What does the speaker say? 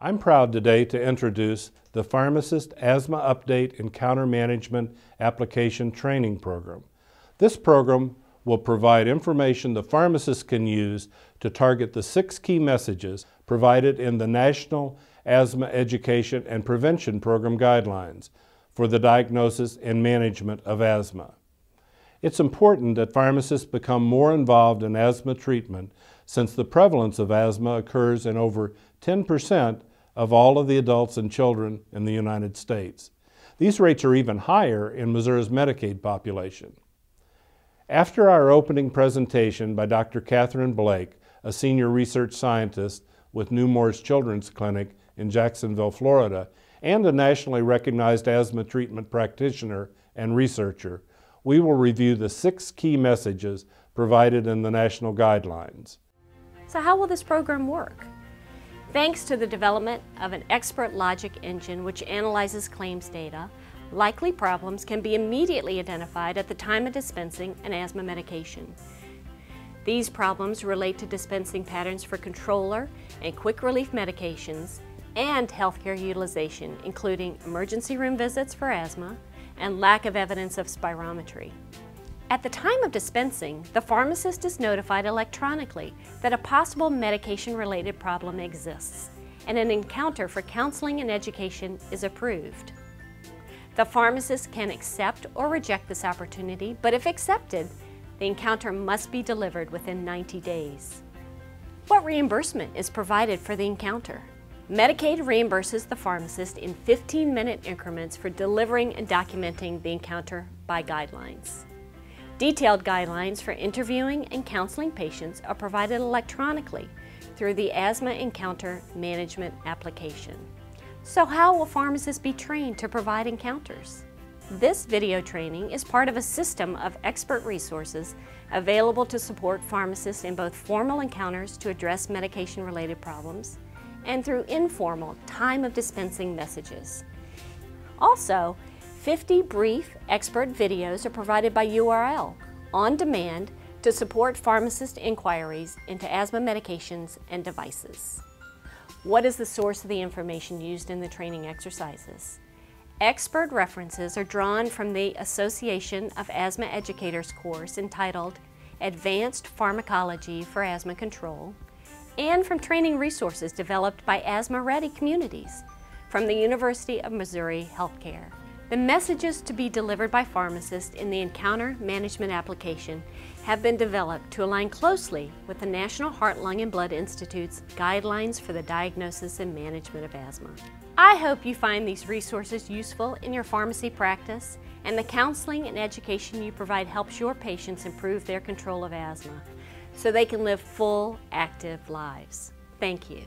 I'm proud today to introduce the Pharmacist Asthma Update Encounter Management Application Training Program. This program will provide information the pharmacist can use to target the 6 key messages provided in the National Asthma Education and Prevention Program guidelines for the diagnosis and management of asthma. It's important that pharmacists become more involved in asthma treatment since the prevalence of asthma occurs in over 10% of all of the adults and children in the United States. These rates are even higher in Missouri's Medicaid population. After our opening presentation by Dr. Catherine Blake, a senior research scientist with Newmore's Children's Clinic in Jacksonville, Florida, and a nationally recognized asthma treatment practitioner and researcher, we will review the 6 key messages provided in the national guidelines. So how will this program work? Thanks to the development of an expert logic engine which analyzes claims data, likely problems can be immediately identified at the time of dispensing an asthma medication. These problems relate to dispensing patterns for controller and quick relief medications and healthcare utilization, including emergency room visits for asthma and lack of evidence of spirometry. At the time of dispensing, the pharmacist is notified electronically that a possible medication-related problem exists, and an encounter for counseling and education is approved. The pharmacist can accept or reject this opportunity, but if accepted, the encounter must be delivered within 90 days. What reimbursement is provided for the encounter? Medicaid reimburses the pharmacist in 15-minute increments for delivering and documenting the encounter by guidelines. Detailed guidelines for interviewing and counseling patients are provided electronically through the Asthma Encounter Management application. So how will pharmacists be trained to provide encounters? This video training is part of a system of expert resources available to support pharmacists in both formal encounters to address medication-related problems and through informal time of dispensing messages. Also, 50 brief expert videos are provided by URL on demand to support pharmacist inquiries into asthma medications and devices. What is the source of the information used in the training exercises? Expert references are drawn from the Association of Asthma Educators course entitled Advanced Pharmacology for Asthma Control, and from training resources developed by asthma-ready communities from the University of Missouri Healthcare. The messages to be delivered by pharmacists in the Encounter Management application have been developed to align closely with the National Heart, Lung, and Blood Institute's guidelines for the diagnosis and management of asthma. I hope you find these resources useful in your pharmacy practice, and the counseling and education you provide helps your patients improve their control of asthma so they can live full, active lives. Thank you.